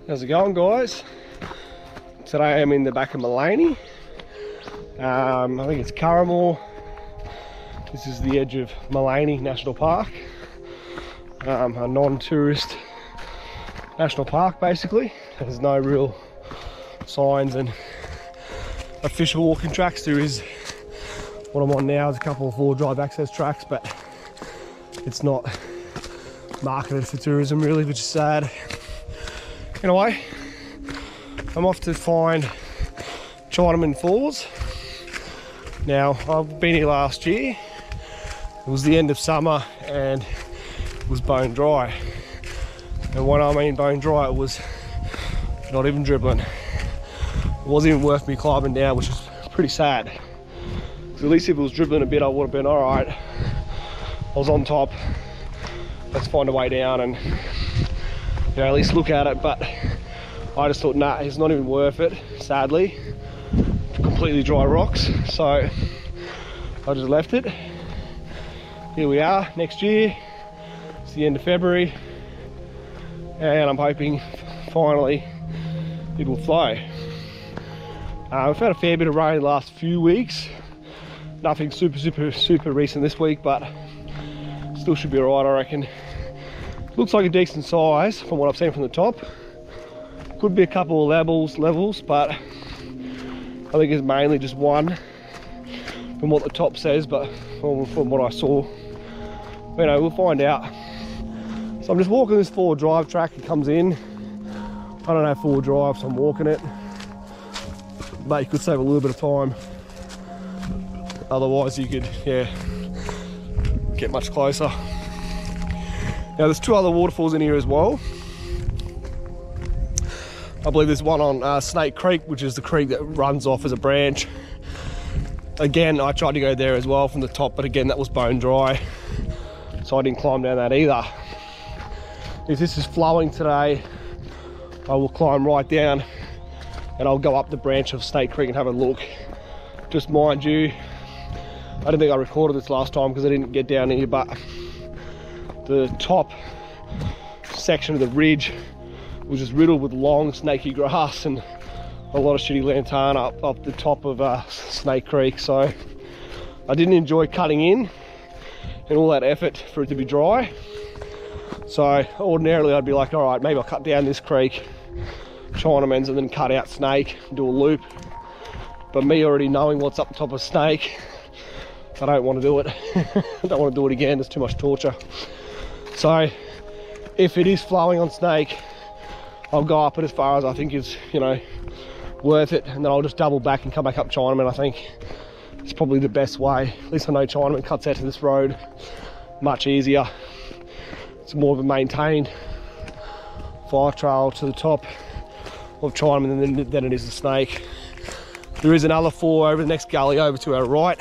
How's it going, guys? Today I'm in the back of Maleny. I think it's Caramore. This is the edge of Maleny National Park, a non-tourist national park basically. There's no real signs and official walking tracks. There is, what I'm on now is a couple of 4-drive access tracks, but it's not marketed for tourism really, which is sad. Anyway, I'm off to find Chinaman Falls. Now, I've been here last year. It was the end of summer and it was bone dry. And when I mean bone dry, it was not even dribbling. It wasn't even worth me climbing down, which is pretty sad. Because at least if it was dribbling a bit, I would have been all right. I was on top. Let's find a way down and at least look at it. But I just thought, nah, it's not even worth it, sadly. Completely dry rocks, so I just left it. Here we are next year. It's the end of February and I'm hoping finally it will flow. We've had a fair bit of rain the last few weeks. Nothing super recent this week, but still should be alright, I reckon. Looks like a decent size from what I've seen from the top. Could be a couple of levels, but I think it's mainly just one from what the top says, but from what I saw. You know, we'll find out. So I'm just walking this 4-drive track. It comes in. I don't have 4 drives, so I'm walking it. But you could save a little bit of time. Otherwise you could, get much closer. Now there's 2 other waterfalls in here as well. I believe there's one on Snake Creek, which is the creek that runs off as a branch. Again, I tried to go there as well from the top, but again, that was bone dry. So I didn't climb down that either. If this is flowing today, I will climb right down and I'll go up the branch of Snake Creek and have a look. Just mind you, I don't think I recorded this last time because I didn't get down here, but the top section of the ridge was just riddled with long snaky grass and a lot of shitty lantana up the top of Snake Creek. So I didn't enjoy cutting in and all that effort for it to be dry. So ordinarily I'd be like, all right, maybe I'll cut down this creek, Chinaman's, and then cut out Snake and do a loop. But me already knowing what's up the top of Snake, I don't want to do it. I don't want to do it again, it's too much torture. So if it is flowing on Snake, I'll go up it as far as I think is, worth it, and then I'll just double back and come back up Chinaman. I think it's probably the best way. At least I know Chinaman cuts out to this road much easier. It's more of a maintained fire trail to the top of Chinaman than it is a Snake. There is another 4 over the next gully over to our right.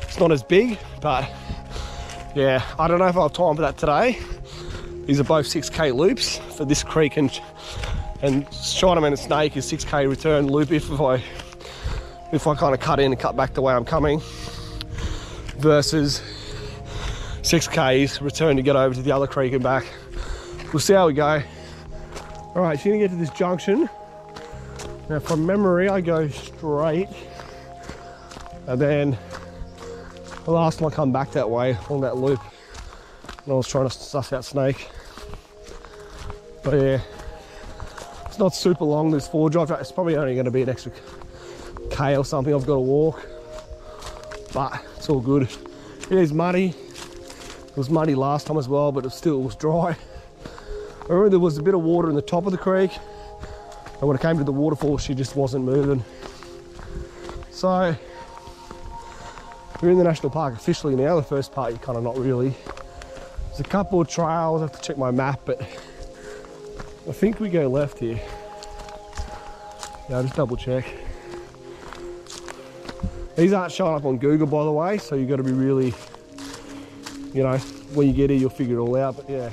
It's not as big, but yeah, I don't know if I'll have time for that today. These are both 6k loops for this creek, and Chinaman and Snake is 6k return loop if I kind of cut in and cut back the way I'm coming, versus 6k's return to get over to the other creek and back. We'll see how we go. All right, so you're gonna get to this junction. Now from memory, I go straight, and then the last time I come back that way on that loop, and I was trying to suss out Snake. But yeah, it's not super long, this 4-drive track. It's probably only going to be an extra K or something I've got to walk, but it's all good. It is muddy. It was muddy last time as well, but it still was dry. I remember there was a bit of water in the top of the creek, and when it came to the waterfall, she just wasn't moving. So we're in the national park officially now. The first part you're kind of not really. There's a couple of trails, I have to check my map, but I think we go left here. Yeah, I'll just double check. These aren't showing up on Google, by the way, so you've got to be really, when you get here, you'll figure it all out, but yeah.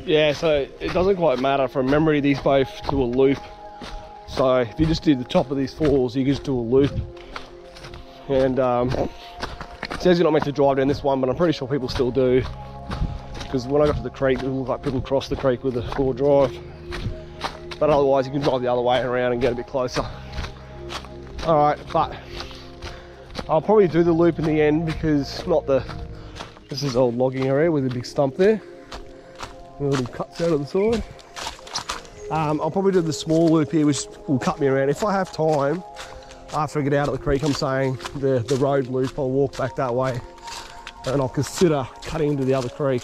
Yeah, so it doesn't quite matter. From memory, these both do a loop. So if you just do the top of these falls, you can just do a loop. And it says you're not meant to drive down this one, but I'm pretty sure people still do. because when I got to the creek, it looked like people crossed the creek with a 4-drive. But otherwise, you can drive the other way around and get a bit closer. All right, but I'll probably do the loop in the end because this is old logging area with a big stump there. A little cuts out of the side. I'll probably do the small loop here, which will cut me around. If I have time, after I get out of the creek, I'm saying the road loop, I'll walk back that way and I'll consider cutting into the other creek.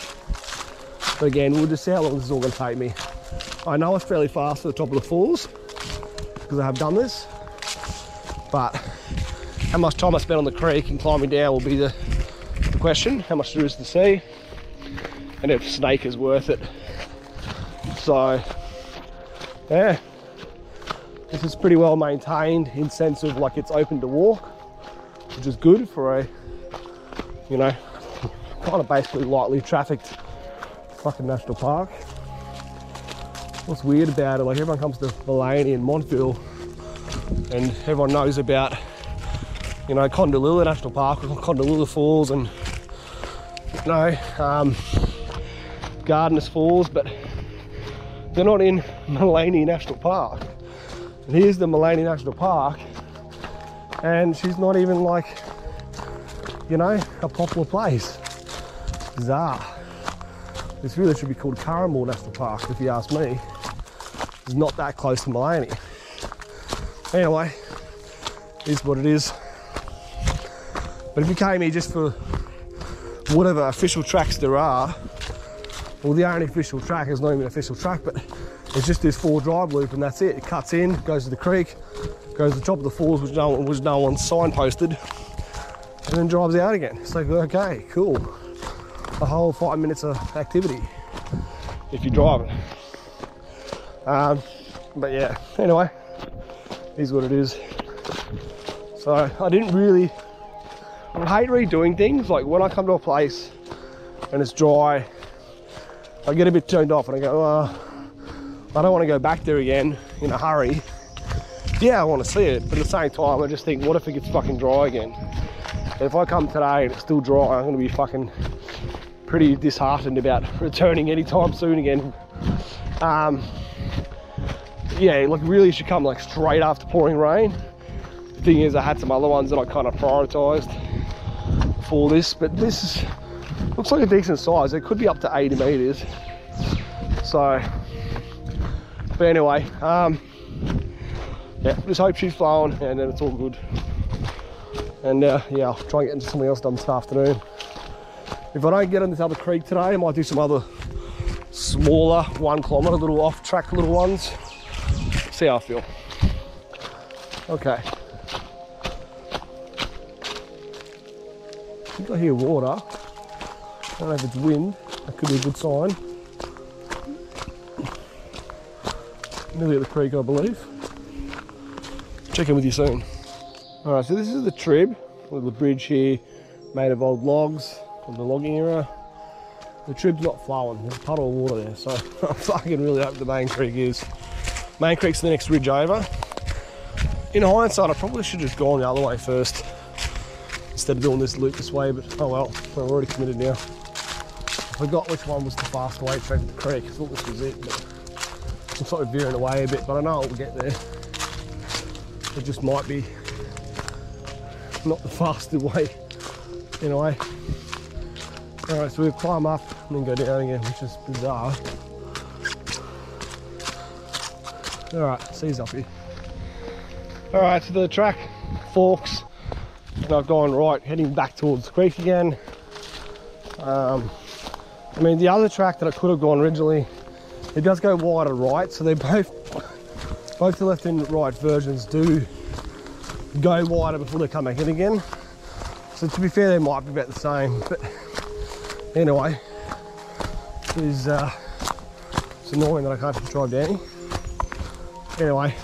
But again, we'll just see how long this is all going to take me. I know it's fairly fast to the top of the falls because I have done this, but how much time I spend on the creek and climbing down will be the question. How much there is to see and if Snake is worth it. So yeah, this is pretty well maintained in sense of like it's open to walk, which is good for a, you know, kind of basically lightly trafficked fucking national park. What's weird about it, like everyone comes to Maleny and Montville and everyone knows about, you know, Condalilla National Park, Condalilla Falls and, you know, Gardeners Falls, but they're not in Maleny National Park. And here's the Maleny National Park and she's not even like, you know, a popular place. Bizarre. This really should be called Caramel National Park if you ask me. It's not that close to Maleny. Anyway, it is what it is. But if you came here just for whatever official tracks there are, well, the only official track is not even an official track, but it's just this 4-drive loop and that's it. It cuts in, goes to the creek, goes to the top of the falls, which no one's signposted, and then drives out again. So okay, cool. A whole 5 minutes of activity if you're driving. But yeah, anyway, is what it is. So I hate redoing things. Like when I come to a place and it's dry, I get a bit turned off and I go, I don't want to go back there again in a hurry. Yeah, I want to see it, but at the same time, I just think, what if it gets fucking dry again? If I come today and it's still dry, I'm going to be fucking pretty disheartened about returning anytime soon again. Yeah, like really should come like straight after pouring rain. The thing is, I had some other ones that I kind of prioritised for this, but this is, looks like a decent size. It could be up to 80 metres. So, but anyway, yeah, just hope she's flowing and then it's all good. And yeah, I'll try and get into something else done this afternoon. If I don't get in this other creek today, I might do some other smaller 1 kilometre little off-track little ones. See how I feel. Okay. I think I hear water. I don't know if it's wind. That could be a good sign. Nearly at the creek, I believe. Check in with you soon. Alright, so this is the trib with the bridge here made of old logs from the logging era. The trib's not flowing, there's a puddle of water there, so I fucking really hope the main creek is. Main creek's the next ridge over. In hindsight, I probably should have just gone the other way first instead of doing this loop this way, but oh well, we're already committed now. I forgot which one was the fast way straight to the creek. I thought this was it, but I'm sort of veering away a bit, but I know it will get there. It just might be not the fastest way, anyway. Alright, so we'll climb up and then go down again, which is bizarre. Alright, seas up here. Alright, so the track forks and I've gone right, heading back towards the creek again. I mean, the other track that I could have gone originally, it does go wider right, so they both the left and right versions do go wider before they come back in again. So to be fair, they might be about the same, but anyway, it's annoying that I can't just drive down here. Anyway,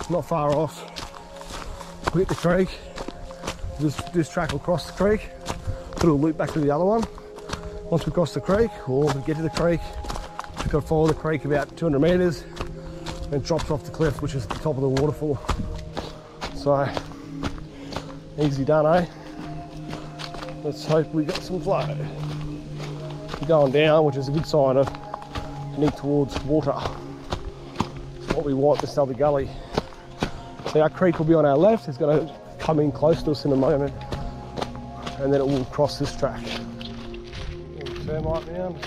not far off. We hit the creek. This track will cross the creek. Put a loop back to the other one. Once we cross the creek, or we get to the creek, we've got to follow the creek about 200 metres and it drops off the cliff, which is the top of the waterfall. So, easy done, eh? Let's hope we got some flow. going down, which is a good sign of heading towards water. It's what we want, this other gully. So our creek will be on our left. It's going to come in close to us in a moment, and then it will cross this track. Termite mound.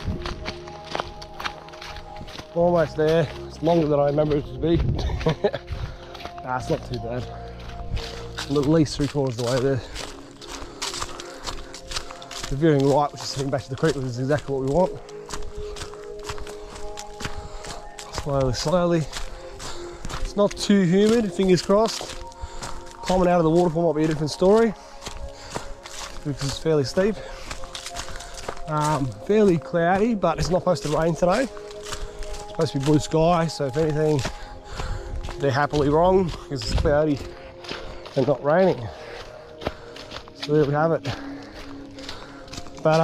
Almost there. It's longer than I remember it to be. Nah, it's not too bad. I'm at least 3/4 of the way there. The veering right, which is heading back to the creek, which is exactly what we want. Slowly, slowly. It's not too humid, fingers crossed. Climbing out of the waterfall might be a different story, because it's fairly steep. Fairly cloudy, but it's not supposed to rain today. It's supposed to be blue sky, so if anything, they're happily wrong, because it's cloudy and not raining. So there we have it. But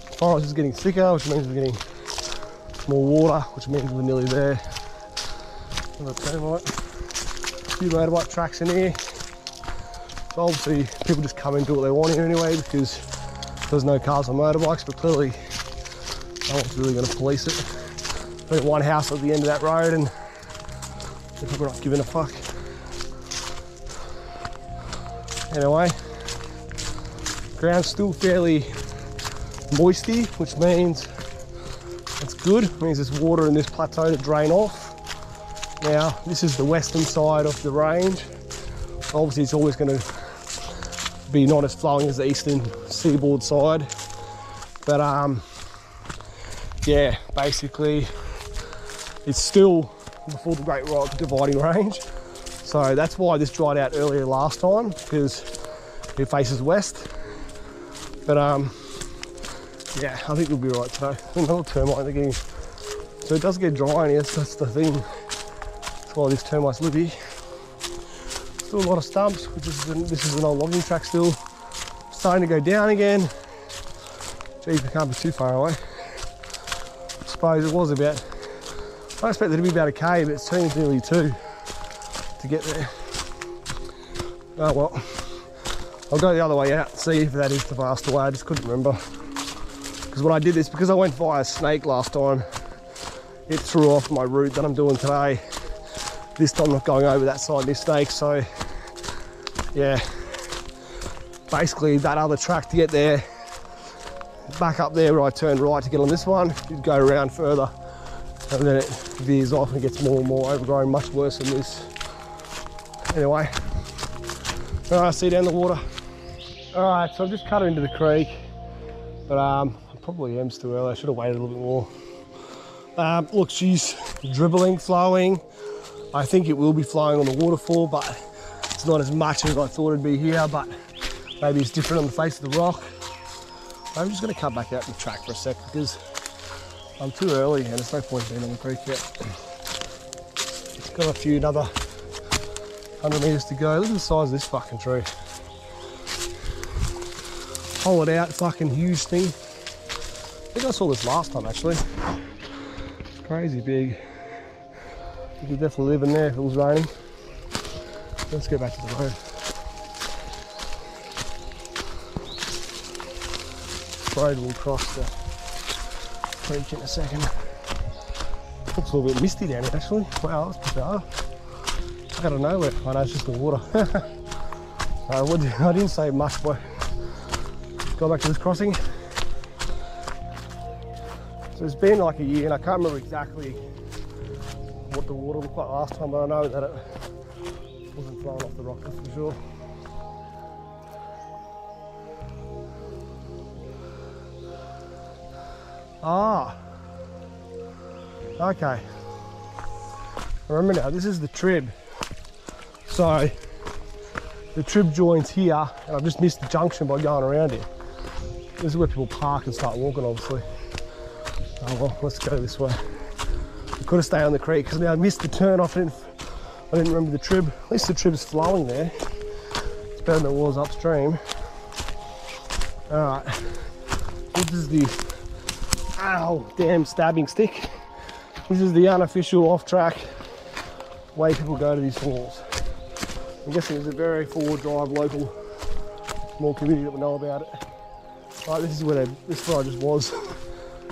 the forest is getting thicker, which means we're getting more water, which means we're nearly there. A few motorbike tracks in here. So obviously people just come and do what they want here anyway, because there's no cars or motorbikes, but clearly no one's really going to police it. There's one house at the end of that road and they're probably not giving a fuck. Anyway, ground's still fairly moisty, which means that's good. It means there's water in this plateau to drain off. Now, this is the western side of the range. Obviously, it's always going to be not as flowing as the eastern seaboard side. But yeah, basically, it's still before the Great Rock Dividing Range. So that's why this dried out earlier last time, because it faces west. But yeah, I think we'll be right today. Another termite again. So it does get dry in here, that's the thing. That's why this termite's lippy. Still a lot of stumps, which is this is an old logging track still. Starting to go down again. Geez, we can't be too far away. I suppose it was about, I expected it to be about a K, but it's turning nearly 2 to get there. Oh well. I'll go the other way out and see if that is the faster way. I just couldn't remember. Because when I did this, because I went via snake last time, it threw off my route that I'm doing today. This time I'm not going over that side of this snake, so yeah. Basically that other track to get there, back up there where I turned right to get on this one, you'd go around further and then it veers off and gets more and more overgrown, much worse than this. Anyway, alright, see you down the water. Alright, so I've just cut into the creek, but I probably am still early. I should have waited a little bit more. Look, she's dribbling, flowing. I think it will be flowing on the waterfall, but it's not as much as I thought it'd be here, but maybe it's different on the face of the rock. I'm just gonna cut back out in the track for a sec because I'm too early and there's no point being on the creek yet. It's got a few another 100 meters to go. Look at the size of this fucking tree. Hollowed out, fucking huge thing. I think I saw this last time actually. It's crazy big. You could definitely live in there if it was raining. Let's go back to the road. Road will cross the creek in a second. Looks a little bit misty down here actually. Wow, that's bizarre. I don't know where. I know it's just the water. I didn't say much, but go back to this crossing. So it's been like a year and I can't remember exactly what the water looked like last time, but I know that it wasn't flowing off the rock, that's for sure. Ah, okay. I remember now, this is the trib. So the trib joins here, and I've just missed the junction by going around here. This is where people park and start walking, obviously. Oh well, let's go this way. I could have stayed on the creek because now I missed the turn off. I didn't remember the trib. At least the trib's flowing there. It's better than it was upstream. All right, this is the, ow, damn stabbing stick. This is the unofficial off-track way people go to these falls. I'm guessing it's a very forward drive local small community that will know about it. Right, this is where I just was,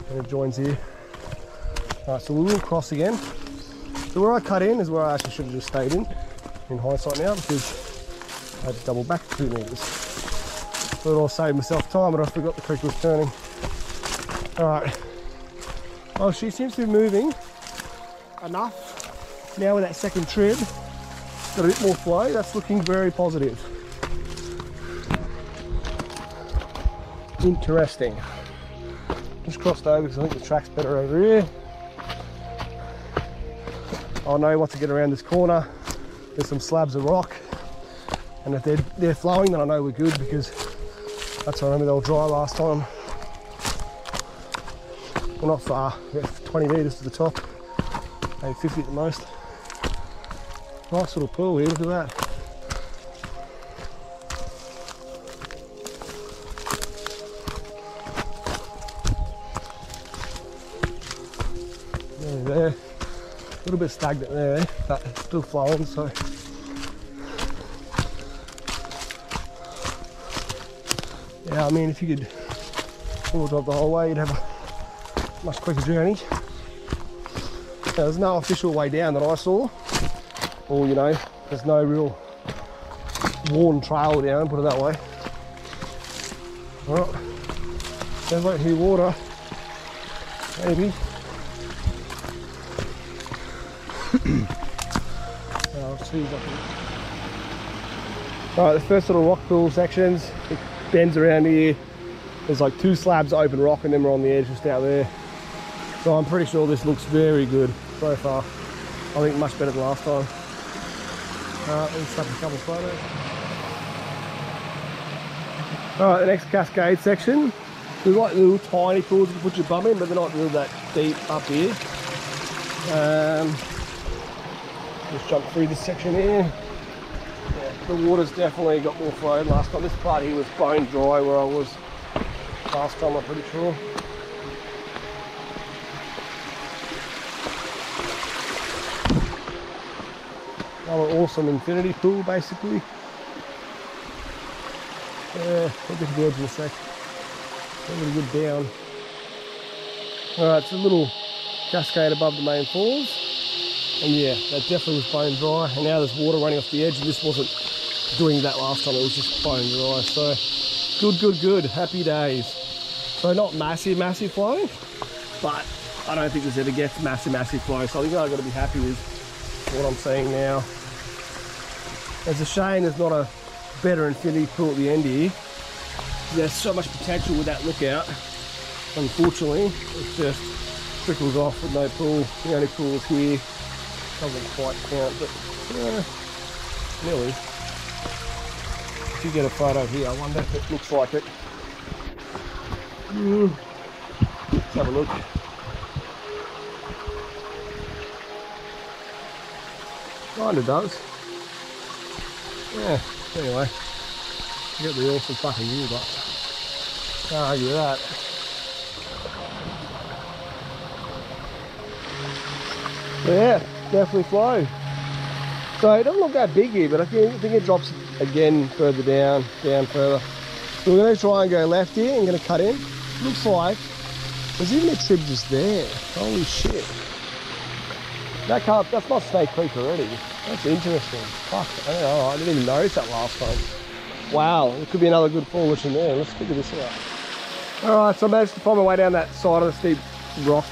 and it joins here. Alright, so we'll cross again. So where I cut in is where I actually should have just stayed in hindsight now, because I had to double back 2 metres. Thought I'll save myself time, but I forgot the creek was turning. Alright. Oh, she seems to be moving enough. Now with that second trib, got a bit more flow. That's looking very positive. Interesting. Just crossed over because I think the track's better over here. I know once I get around this corner, there's some slabs of rock, and if they're flowing, then I know we're good, because that's what I remember they were dry last time. We're not far, we're 20 metres to the top, maybe 50 at the most. Nice little pool here, look at that. There, a little bit stagnant there, but it's still flowing, so. Yeah, I mean, if you could full drop the whole way, you'd have a much quicker journey. Now, there's no official way down that I saw, or you know, there's no real worn trail down, put it that way. Alright, sounds like here water, maybe. Alright, the first little rock pool sections, it bends around here. There's like 2 slabs of open rock, and then we're on the edge just out there. So I'm pretty sure this looks very good so far. I think much better than last time. Alright, let's take a couple of photos. Alright, the next cascade section. There's like little tiny pools you can put your bum in, but they're not really that deep up here. Just jump through this section here. Yeah, the water's definitely got more flow than last time. This part here was bone dry where I was last time, I'm pretty sure. Another awesome infinity pool, basically. Yeah, we'll get to the edge in a sec. I'm gonna get down. Alright, it's a little cascade above the main falls. And yeah, that definitely was bone dry, and now there's water running off the edge, and this wasn't doing that last time, it was just bone dry. So good, happy days. So not massive flow, but I don't think this ever gets massive flow, so I think I've got to be happy with what I'm seeing now. It's a shame there's not a better infinity pool at the end here. There's so much potential with that lookout. Unfortunately, it just trickles off with no pool. The only pool is here. Doesn't quite count, but nearly. If you get a photo here, I wonder if it looks like it. Let's have a look. Kinda does. Yeah, anyway. You got the awesome fucking view, but can't argue with that. Yeah, definitely flow. So it doesn't look that big here, but I think it drops again further down further. So we're going to try and go left here and going to cut in. Looks like there's even a trib just there. Holy shit. That's not Snake Creek already. That's interesting. Fuck, I don't know, I didn't even notice that last time. Wow, there could be another good formation there. Let's figure this out. Alright, so I managed to find my way down that side of the steep rock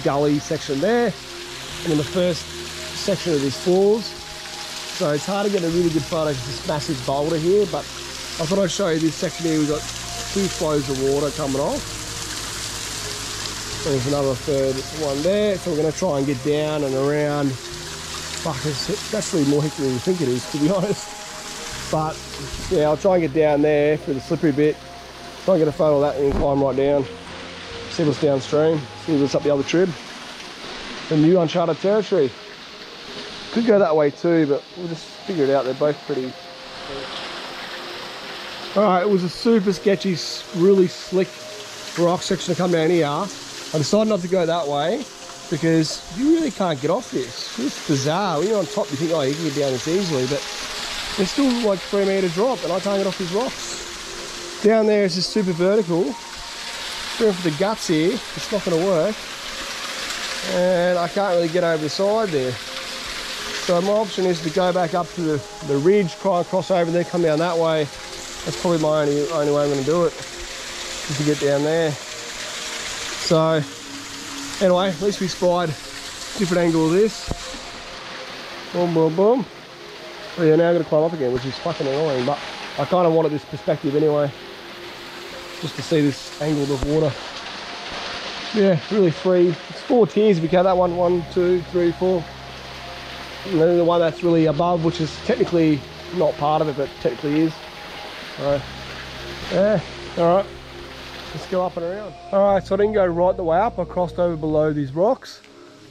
gully section there. And then the first section of these falls. So it's hard to get a really good photo of this massive boulder here, but I thought I'd show you this section here. We've got 2 flows of water coming off. There's another third one there. So we're going to try and get down and around. Fuck, it's actually more hickey than you think it is, to be honest. But yeah, I'll try and get down there for the slippery bit. Try and get a photo of that and climb right down. See what's downstream. See what's up the other trib. The new uncharted territory. Could go that way too, but we'll just figure it out. They're both pretty. Alright, it was a super sketchy, really slick rock section to come down here. I decided not to go that way because you really can't get off this. It's bizarre. When you're on top, you think, oh, you can get down this easily, but there's still like 3 metre drop and I can't get off these rocks. Down there is just super vertical. Going for the guts here, it's not going to work. And I can't really get over the side there. So my option is to go back up to the ridge, try and cross over and then come down that way. That's probably my only way I'm going to do it, is to get down there. So anyway, at least we spied a different angle of this. Boom, boom, boom. Oh yeah, now I'm going to climb up again, which is fucking annoying, but I kind of wanted this perspective anyway, just to see this angle of water. Yeah, really free. It's 4 tiers if you count that one. 1, 2, 3, 4. And then the one that's really above, which is technically not part of it, but technically is. So, yeah, alright. Let's go up and around. Alright, so I didn't go right the way up. I crossed over below these rocks.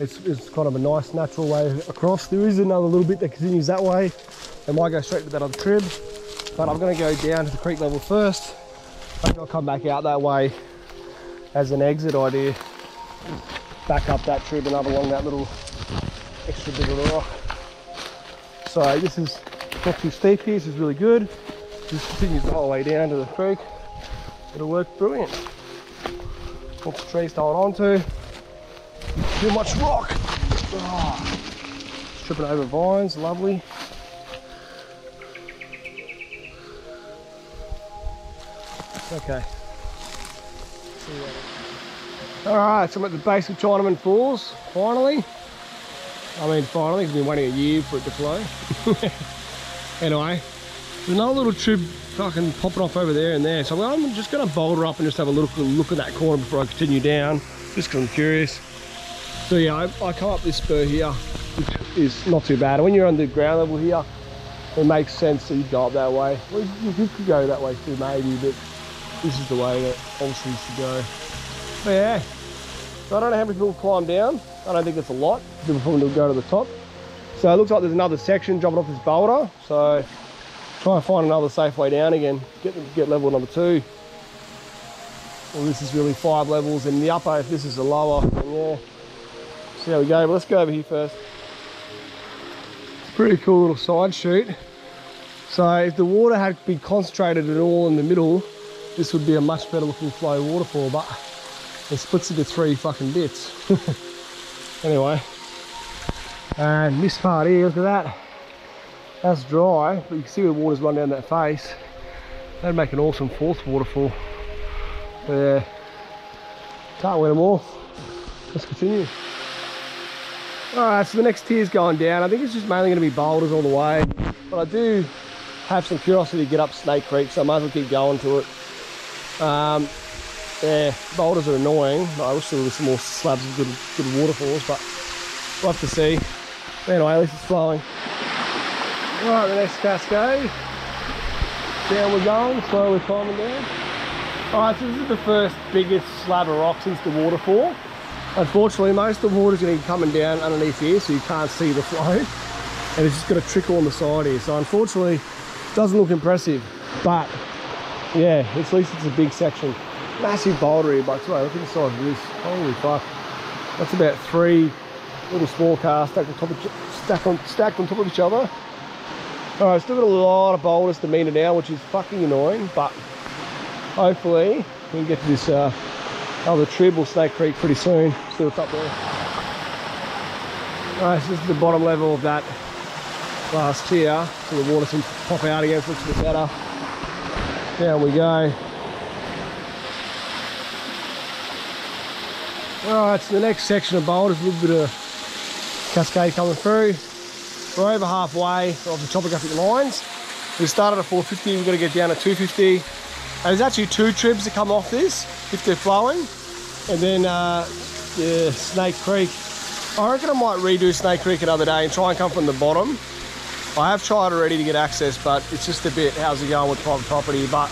It's kind of a nice natural way across. There is another little bit that continues that way. I might go straight to that other trib, but I'm going to go down to the creek level first. I think I'll come back out that way as an exit idea. Back up that trib and up along that little extra bit of rock. So this is not too steep here, this is really good. This continues the whole way down to the creek. It'll work brilliant. Lots of trees to hold on to. Too much rock. Oh, tripping over vines, lovely. Okay. Alright, so I'm at the base of Chinaman Falls, finally. I mean finally, it's been waiting a year for it to flow. Anyway, there's another little trib fucking popping off over there and there. So I'm just going to boulder up and just have a look at that corner before I continue down, just because I'm curious. So yeah, I come up this spur here, which is not too bad. When you're on the ground level here, it makes sense that you go up that way. Well, you could go that way too maybe, but this is the way that obviously is to go. But yeah, so I don't know how many people climb down. I don't think it's a lot. People probably go to the top. So it looks like there's another section dropping off this boulder. So try and find another safe way down again. Get level number 2. Well, this is really 5 levels in the upper. If this is the lower, then yeah. See how we go. But let's go over here first. It's a pretty cool little side shoot. So if the water had been concentrated at all in the middle, this would be a much better looking flow waterfall, but it splits into 3 fucking bits. Anyway, and this part here, look at that. That's dry, but you can see where the water's run down that face. That'd make an awesome 4th waterfall. But yeah, can't wet them all. Let's continue. Alright, so the next tier's going down. I think it's just mainly going to be boulders all the way, but I do have some curiosity to get up Snake Creek, so I might as well keep going to it. Yeah, boulders are annoying. I wish there was some more slabs of good waterfalls, but we'll have to see. But anyway, at least it's flowing. Right, the next cascade. Down we're going, slowly climbing down. Alright, so this is the first biggest slab of rock since the waterfall. Unfortunately, most of the water's going to be coming down underneath here, so you can't see the flow. And it's just got a trickle on the side here. So unfortunately, it doesn't look impressive. But yeah, at least it's a big section. Massive boulder here, but look at the size of this. Holy fuck. That's about 3 little small cars stacked on top of each other. Alright, still got a lot of boulders to meter down, which is fucking annoying, but hopefully we can get to this other trib or Snake Creek pretty soon. See what's up there. Alright, so this is the bottom level of that last tier, so the water can pop out again, so it looks a bit better. Down we go. Alright, so the next section of boulders, a little bit of cascade coming through. We're over halfway of the topographic lines. We started at 450, we've got to get down to 250. And there's actually 2 tribs that come off this, if they're flowing. And then yeah, Snake Creek. I reckon I might redo Snake Creek another day and try and come from the bottom. I have tried already to get access, but it's just a bit, how's it going with private property? But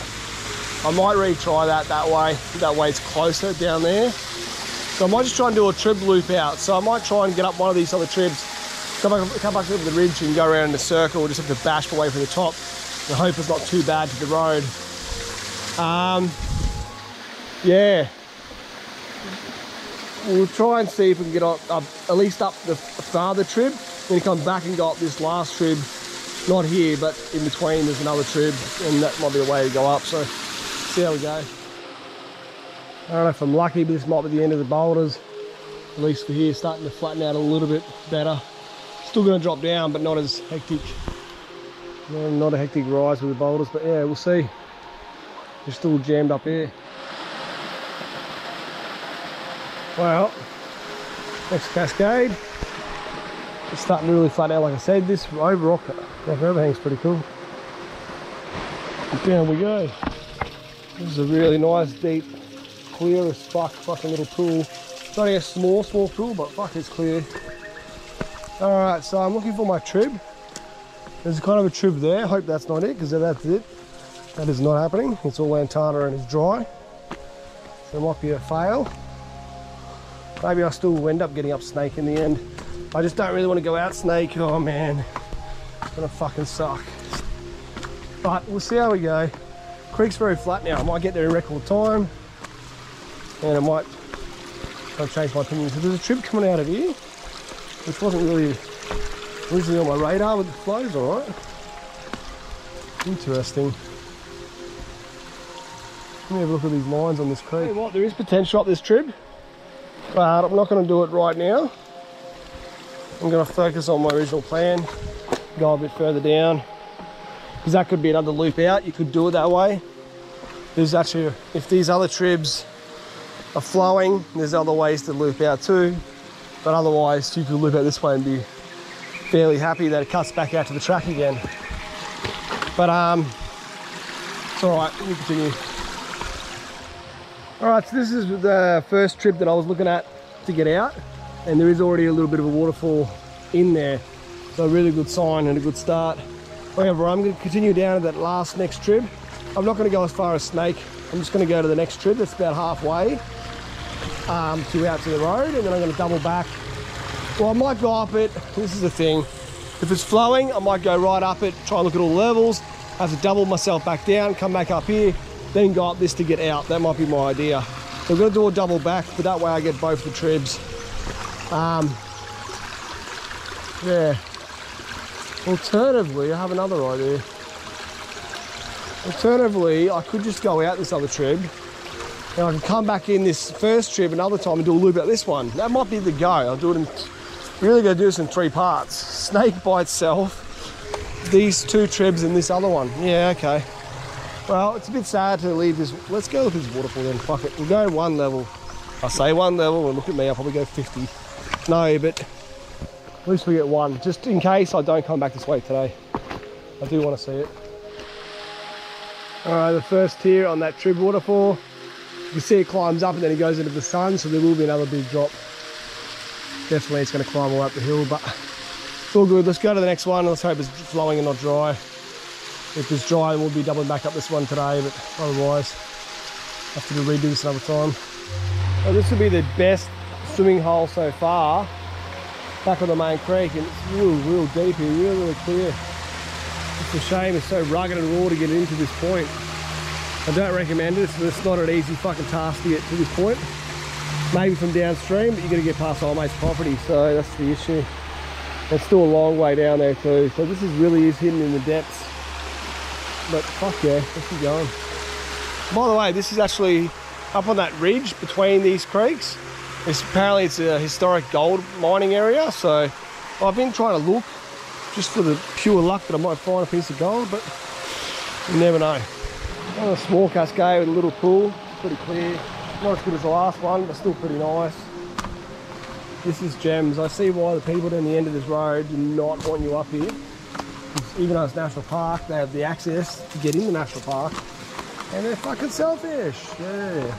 I might retry that way. That way it's closer down there. So I might just try and do a trib loop out. So I might try and get up one of these other tribs, come back over the ridge and go around in a circle, just have to bash away from the top. I hope it's not too bad to the road. Yeah. We'll try and see if we can get up at least up the farther trib, then come back and go up this last trib. Not here, but in between there's another trib, and that might be a way to go up. So See how we go. I don't know if I'm lucky, but this might be the end of the boulders. At least for here, starting to flatten out a little bit better. Still going to drop down, but not as hectic. No, not a hectic rise with the boulders, but yeah, we'll see. They're still jammed up here. Well, next cascade. It's starting to really flatten out, like I said. This rock overhang's pretty cool. And down we go. This is a really nice, deep, clear as fuck fucking little pool. It's only a small pool, but fuck, it's clear. Alright, so I'm looking for my trib. There's kind of a trib there. I hope that's not it, because if that's it, that is not happening. It's all lantana and it's dry. So it might be a fail. Maybe I still end up getting up snake in the end. I just don't really want to go out snake. Oh man, it's gonna fucking suck. But we'll see how we go. Creek's very flat now. I might get there in record time, and I might change my opinion. So there's a trib coming out of here, which wasn't really originally on my radar with the flows. All right, interesting. Let me have a look at these lines on this creek. Hey, what? There is potential up this trib, but I'm not going to do it right now. I'm going to focus on my original plan, go a bit further down, because that could be another loop out. You could do it that way. There's actually, if these other tribs are flowing, there's other ways to loop out too, but otherwise you could loop out this way and be fairly happy that it cuts back out to the track again. But it's all right, let me continue. All right, so this is the first trib that I was looking at to get out, and there is already a little bit of a waterfall in there, so a really good sign and a good start. However, I'm going to continue down to that next trib. I'm not going to go as far as Snake. I'm just going to go to the next trib that's about halfway to out to the road, and then I'm going to double back. Well, I might go up it. This is the thing. If it's flowing, I might go right up it, try and look at all the levels, have to double myself back down, come back up here, then go up this to get out. That might be my idea. So I'm going to do a double back, but that way I get both the tribs. Yeah. Alternatively, I have another idea. Alternatively, I could just go out this other trib, and I can come back in this first trib another time and do a loop out this one. That might be the go. I'll do it in, really going to do this in 3 parts. Snake by itself, these 2 tribs and this other one. Yeah, okay. Well, it's a bit sad to leave this. Let's go look at this waterfall then, fuck it. We'll go 1 level. I say 1 level, and look at me, I'll probably go 50. No, but at least we get 1, just in case I don't come back this way today. I do want to see it. All right, the first tier on that trib waterfall. You can see it climbs up and then it goes into the sun, so there will be another big drop. Definitely it's going to climb all up the hill, but it's all good. Let's go to the next one. Let's hope it's flowing and not dry. If it's dry, we'll be doubling back up this one today, but otherwise, have to redo this another time. Well, this will be the best swimming hole so far, back on the main creek, and it's real deep here, really clear. It's a shame it's so rugged and raw to get into this point. I don't recommend it. It's not an easy fucking task to get to this point. Maybe from downstream, but you're gonna get past old mate's property, so that's the issue. It's still a long way down there too, so this really is hidden in the depths. But fuck yeah, let's keep going. By the way, this is actually up on that ridge between these creeks. Apparently it's a historic gold mining area, so I've been trying to look just for the pure luck that I might find a piece of gold, but you never know. A small cascade with a little pool, pretty clear. Not as good as the last one, but still pretty nice. This is gems. I see why the people down the end of this road do not want you up here. Even though it's national park, they have the access to get in the national park, and they're fucking selfish. Yeah.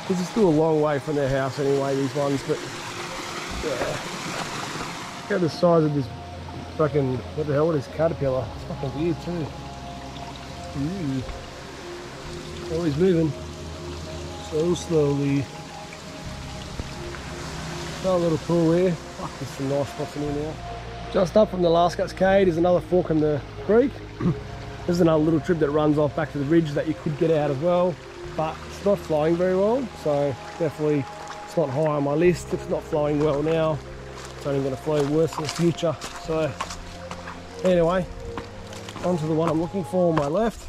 This is still a long way from their house anyway, these ones, but yeah. Look at the size of this fucking, what the hell, what is caterpillar? It's fucking weird too. Ooh. Always moving. So slowly. Got a little pool here. Fuck, there's some nice spots in here now. Just up from the last cascade is another fork in the creek. There's another little trib that runs off back to the ridge that you could get out as well, but it's not flowing very well, so definitely it's not high on my list. It's not flowing well now. It's only going to flow worse in the future. So anyway, onto the one I'm looking for on my left.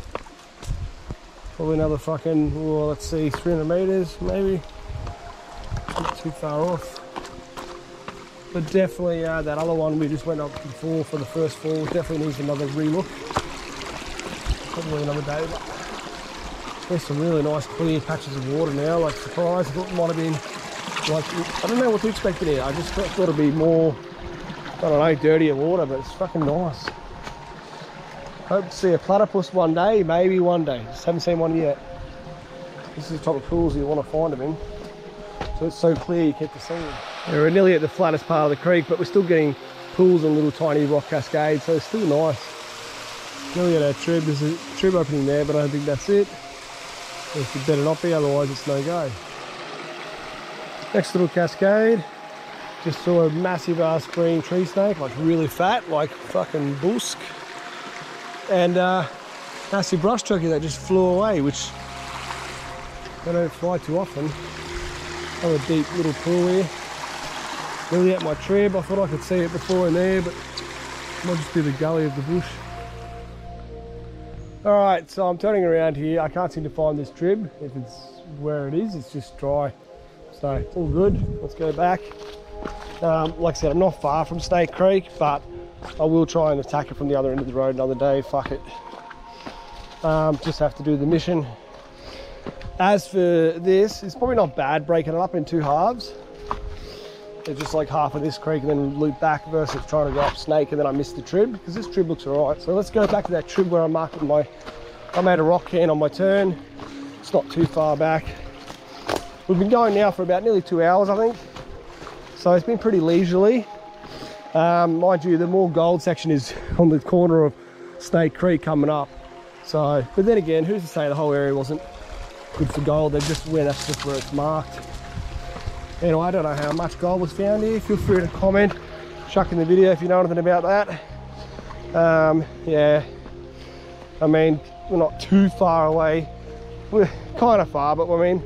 Probably another fucking, well, let's see, 300 meters maybe. Not too far off. But definitely that other one we just went up before for the first fall definitely needs another relook. Probably another day, but there's some really nice clear patches of water now. Like, surprised, I thought it might have been like, I don't know what to expect in here. I just thought it'd be more, I don't know, dirtier water, but it's fucking nice. Hope to see a platypus one day, maybe one day. Just haven't seen one yet. This is the type of pools you want to find them in. So it's so clear you get to see them. Yeah, we're nearly at the flattest part of the creek, but we're still getting pools and little tiny rock cascades, so it's still nice. Nearly at our trib. There's a trib opening there, but I don't think that's it. It better not be, otherwise it's no go. Next little cascade. Just saw a massive ass green tree snake, like really fat, like fucking busk. And massive brush turkey that just flew away, which they don't fly too often. Another deep little pool here. Nearly at my trib. I thought I could see it before in there, but it might just be the gully of the bush. Alright, so I'm turning around here. I can't seem to find this trib. If it's where it is, it's just dry. So it's all good. Let's go back. Like I said, I'm not far from Snake Creek, but I will try and attack it from the other end of the road another day. Fuck it. Just have to do the mission. As for this, it's probably not bad breaking it up in two halves. It's just like half of this creek and then loop back versus trying to go up Snake and then I missed the trib, because this trib looks alright. So let's go back to that trib where I marked I made a rock can on my turn. It's not too far back. We've been going now for about nearly 2 hours, I think. So it's been pretty leisurely. Mind you, the more gold section is on the corner of Snake Creek coming up. So, but then again, who's to say the whole area wasn't good for gold? They just went, that's just where it's marked. Anyway, I don't know how much gold was found here. Feel free to comment, chuck in the video if you know anything about that. Yeah, I mean, we're not too far away. We're kind of far, but I mean,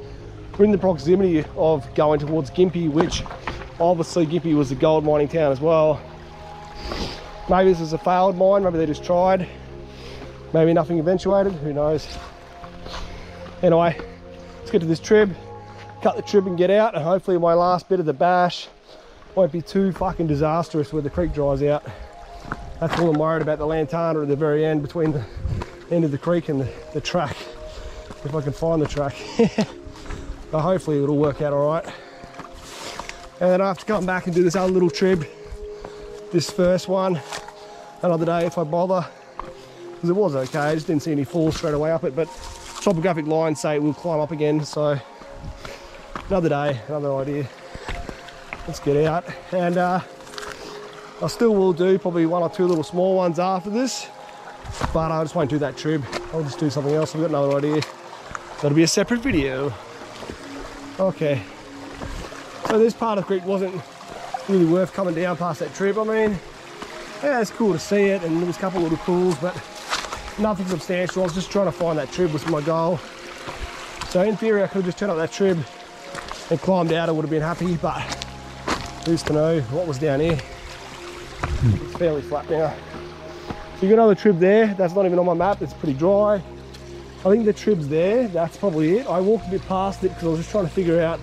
we're in the proximity of going towards Gympie, which obviously Gympie was a gold mining town as well. Maybe this is a failed mine, maybe they just tried. Maybe nothing eventuated, who knows. Anyway, let's get to this trib. Cut the trib and get out, and hopefully my last bit of the bash won't be too fucking disastrous where the creek dries out. That's all I'm worried about, the lantana at the very end between the end of the creek and the track. If I can find the track. But hopefully it'll work out alright. And then I have to come back and do this other little trib, this first one, another day if I bother. Because it was okay, I just didn't see any falls straight away up it, but topographic lines say it will climb up again, so another day, another idea. Let's get out. And I still will do probably one or two little small ones after this, but I just won't do that trib. I'll just do something else. I've got another idea. That'll be a separate video. Okay. So this part of the creek wasn't really worth coming down past that trib. I mean, yeah, it's cool to see it, and there was a couple of little pools, but nothing substantial. I was just trying to find that trib was my goal. So in theory, I could have just turned up that trib and climbed out. I would have been happy, but who's to know what was down here. It's fairly flat now. So you got another trib there. That's not even on my map. It's pretty dry. I think the trib's there. That's probably it. I walked a bit past it because I was just trying to figure out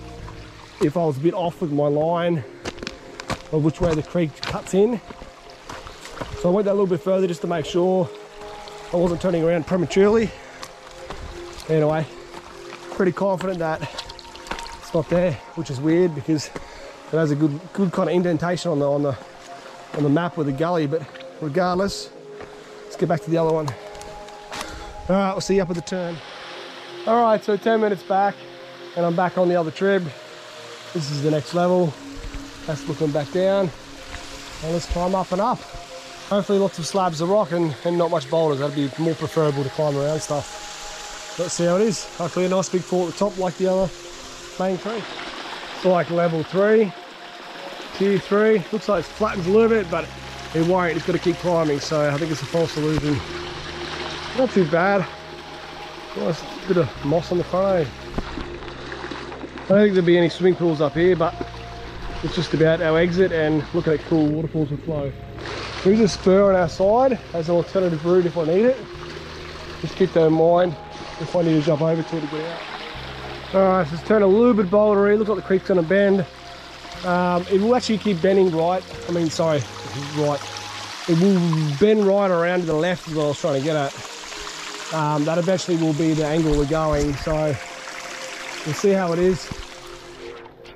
if I was a bit off with my line of which way the creek cuts in. So I went that little bit further just to make sure I wasn't turning around prematurely. Anyway, pretty confident that it's not there, which is weird because it has a good kind of indentation on the map with the gully. But regardless, let's get back to the other one. All right, we'll see you up at the turn. All right, so 10 minutes back, and I'm back on the other trib. This is the next level. That's looking back down, and let's climb up and up. Hopefully lots of slabs of rock and not much boulders. That'd be more preferable to climb around stuff. Let's see how it is. Hopefully a nice big fall at the top like the other main creek. It's like level 3, tier 3. Looks like it flattens a little bit, but it won't. It's got to keep climbing, so I think it's a false illusion. Not too bad. Nice bit of moss on the front. I don't think there'll be any swimming pools up here, but it's just about our exit and look at cool waterfalls with flow. There is a spur on our side as an alternative route if I need it. Just keep that in mind. if I need to jump over to it to get out. Alright, so it's turned a little bit bouldery. Looks like the creek's going to bend. It will actually keep bending right. I mean, sorry, right. It will bend right around to the left is what I was trying to get at. That eventually will be the angle we're going, so we'll see how it is.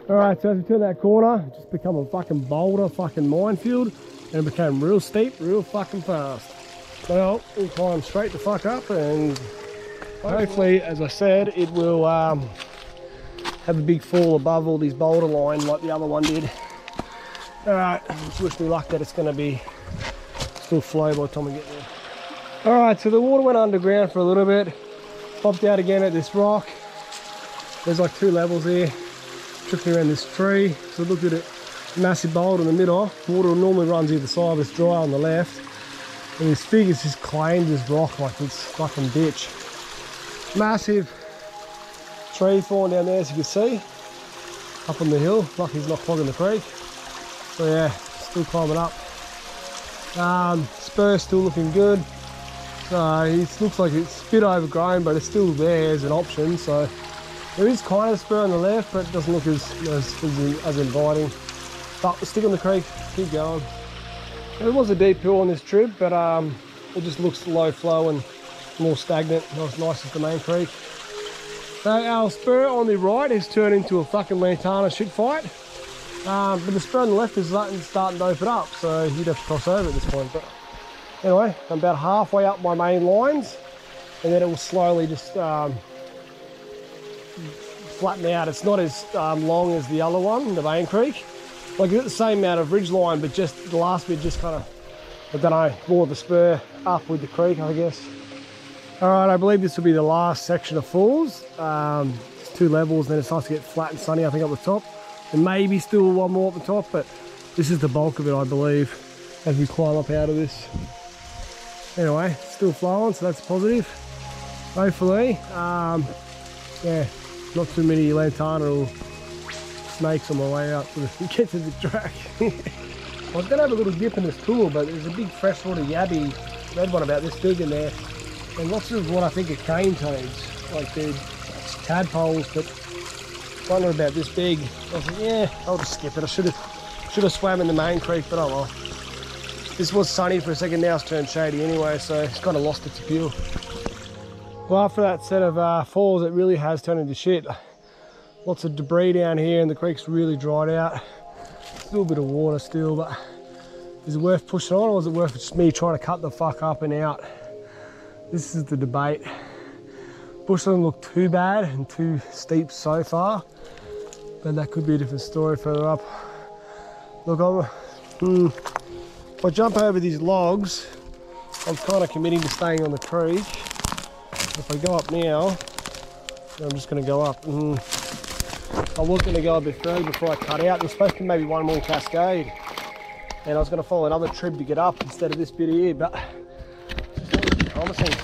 Alright, so as we turn that corner, it's just become a fucking boulder, fucking minefield, and it became real steep, real fucking fast. Well, we'll climb straight the fuck up, and hopefully, as I said, it will have a big fall above all these boulder line like the other one did. Alright, just wish me luck that it's going to be still flow by the time we get there. Alright, so the water went underground for a little bit, popped out again at this rock. There's like 2 levels here. Took me around this tree, so look at it, massive boulder in the middle. Water normally runs either side, but it's dry on the left. And this figure's just claimed this rock like it's fucking ditch. Massive tree falling down there, as you can see, up on the hill. Lucky he's not clogging the creek. So yeah, still climbing up. Spur's still looking good. It looks like it's a bit overgrown, but it's still there as an option. So there is kind of a spur on the left, but it doesn't look as inviting. But we'll stick on the creek, keep going. There was a deep pool on this trib, but it just looks low flow and more stagnant, not as nice as the main creek. So our spur on the right has turned into a fucking lantana shit fight. But the spur on the left is starting to open up, so you'd have to cross over at this point. But anyway, I'm about halfway up my main lines, and then it will slowly just flatten out. It's not as long as the other one, the main creek. Like it's got the same amount of ridge line, but just the last bit just kind of, I don't know, more the spur up with the creek, I guess. Alright, I believe this will be the last section of falls. It's 2 levels, then it starts to get flat and sunny, I think, up the top. And maybe still one more up the top, but this is the bulk of it, I believe, as we climb up out of this. Anyway, still flowing, so that's positive. Hopefully, yeah, not too many lantana or snakes on my way up to get to the track. I was going to have a little dip in this pool, but there's a big freshwater yabby, red one about this big in there, and lots of what I think are cane toads, like they're tadpoles, but one are about this big. I was like, yeah, I'll just skip it. I should have swam in the main creek, but oh well. This was sunny for a second, now it's turned shady anyway, so it's kind of lost its appeal. Well, after that set of falls, it really has turned into shit. Lots of debris down here, and the creek's really dried out. A little bit of water still, but is it worth pushing on, or is it worth just me trying to cut the fuck up and out? This is the debate. Bush doesn't look too bad and too steep so far, but that could be a different story further up. Look, if I jump over these logs, I'm kind of committing to staying on the creek. If I go up now, I'm just going to go up. I was going to go a bit further before I cut out. There's supposed to be maybe one more cascade, and I was going to follow another trib to get up instead of this bit here, but it's just promising.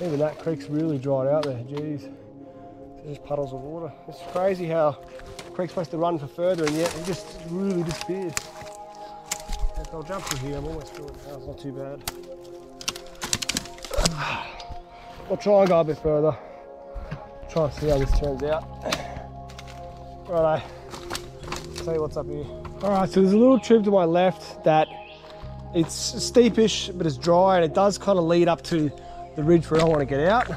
Even that creek's really dried out there, jeez. There's just puddles of water. It's crazy how the creek's supposed to run for further, and yet it just really disappears. If I'll jump through here, I'm almost through it now, it's not too bad. I'll try and go a bit further. Try and see how this turns out. Righto, tell you what's up here. Alright, so there's a little trib to my left that it's steepish, but it's dry, and it does kind of lead up to the ridge where I want to get out.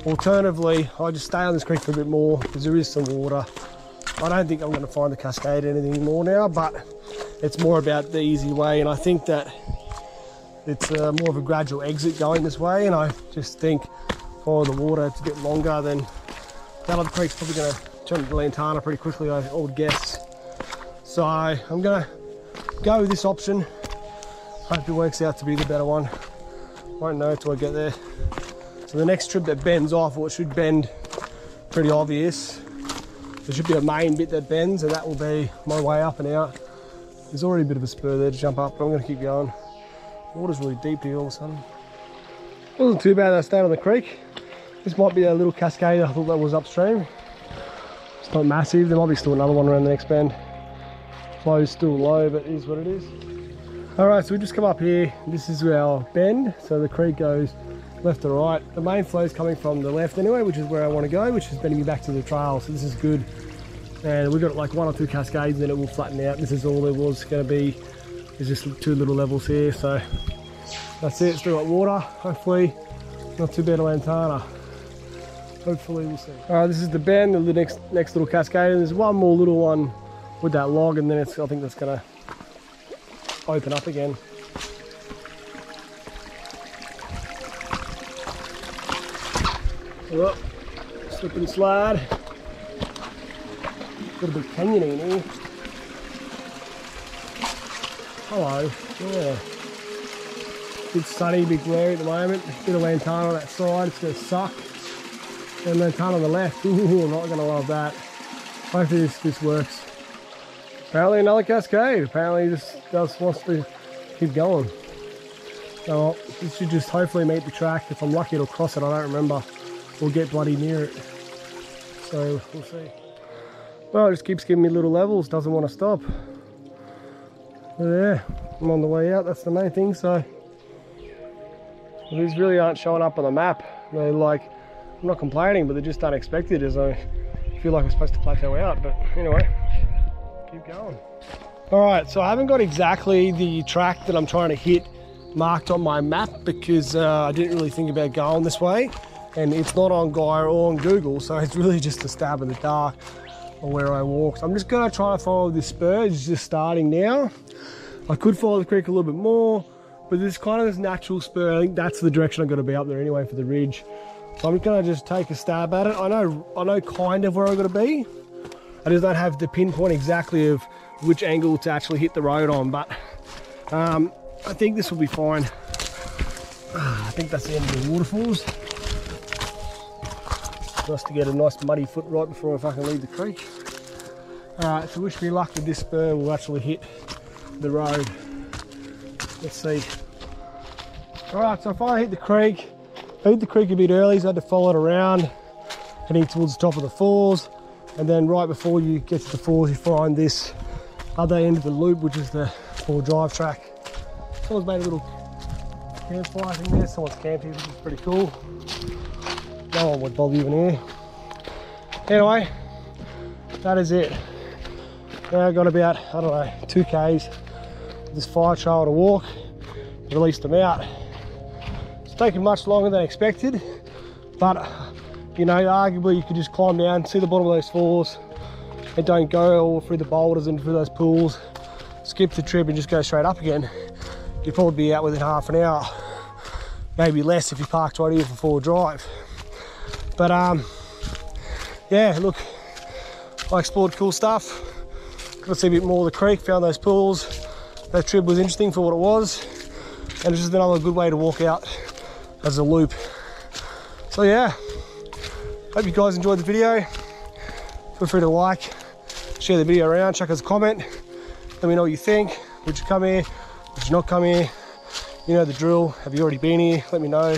Alternatively, I just stay on this creek for a bit more because there is some water. I don't think I'm going to find the cascade or anything more now, but it's more about the easy way, and I think that it's more of a gradual exit going this way, and I just think follow the water, it's a bit longer, then that other creek's probably going to turn into lantana pretty quickly, I would guess. So I'm going to go with this option. Hope it works out to be the better one. Won't know till I get there. So the next trip that bends off, or it should bend pretty obvious. There should be a main bit that bends, and that will be my way up and out. There's already a bit of a spur there to jump up, but I'm going to keep going. The water's really deep here all of a sudden. It wasn't too bad that I stayed on the creek. This might be a little cascade, I thought that was upstream. It's not massive, there might be still another one around the next bend. Flow's still low, but it is what it is. Alright, so we just come up here. This is our bend, so the creek goes left to right. The main flow is coming from the left anyway, which is where I want to go, which is bending me back to the trail, so this is good. And we've got like 1 or 2 cascades and then it will flatten out. This is all there was going to be, is just 2 little levels here, so that's it. Still got water, hopefully not too bad a lantana. Hopefully we'll see. Alright, this is the bend, the next little cascade, and there's one more little one with that log, and then it's, I think that's going to open up again. Oh, slip and slide. Got a big canyon in here. Hello. Yeah. Bit sunny, bit glary at the moment. Bit of lantana on that side, it's going to suck. And lantana on the left. Ooh, I'm not going to love that. Hopefully this works. Apparently another cascade. Apparently this just wants to keep going. So this should just hopefully meet the track. If I'm lucky it'll cross it, I don't remember. We'll get bloody near it. So we'll see. Well, it just keeps giving me little levels, doesn't want to stop. But yeah, I'm on the way out, that's the main thing. So these really aren't showing up on the map. They're like, I'm not complaining, but they're just unexpected, as I feel like I'm supposed to plateau out. But anyway, keep going. Alright, so I haven't got exactly the track that I'm trying to hit marked on my map because I didn't really think about going this way. And it's not on Gaia or on Google, so it's really just a stab in the dark on where I walk. So I'm just going to try to follow this spur. It's just starting now. I could follow the creek a little bit more, but this kind of this natural spur, I think that's the direction I'm going to be up there anyway for the ridge. So I'm going to just take a stab at it. I know kind of where I'm going to be. I just don't have the pinpoint exactly of which angle to actually hit the road on, but I think this will be fine. I think that's the end of the waterfalls. Nice to get a nice muddy foot right before I fucking leave the creek. Alright, so wish me luck with this spur will actually hit the road. Let's see. Alright, so if I hit the creek, I hit the creek a bit early, so I had to follow it around, heading towards the top of the falls, and then right before you get to the falls you find this other end of the loop, which is the 4-drive track. Someone's made a little campfire thing there, someone's camped here, which is pretty cool. No one would bother even here. Anyway, that is it. Now I've got about, I don't know, 2 Ks. This fire trail to walk, released them out. It's taken much longer than expected, but you know, arguably you could just climb down, see the bottom of those falls, and don't go all through the boulders and through those pools, skip the trib and just go straight up again. You'd probably be out within half an hour, maybe less if you parked right here for 4-drive. But yeah, look, I explored cool stuff. Got to see a bit more of the creek, found those pools. That trib was interesting for what it was, and it's just another good way to walk out as a loop. So yeah, hope you guys enjoyed the video. Feel free to like, share the video around, chuck us a comment, let me know what you think. Would you come here? Would you not come here? You know the drill. Have you already been here? Let me know.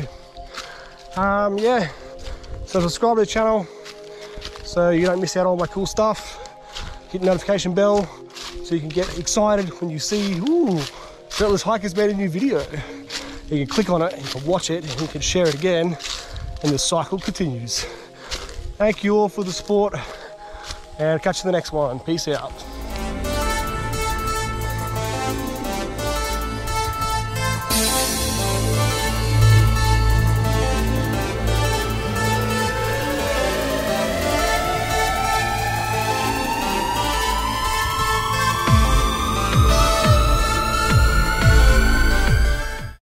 Yeah. So subscribe to the channel so you don't miss out on all my cool stuff. Hit the notification bell so you can get excited when you see, ooh, Shirtless Hiker's made a new video. You can click on it, you can watch it, and you can share it again, and the cycle continues. Thank you all for the support, and catch you in the next one. Peace out.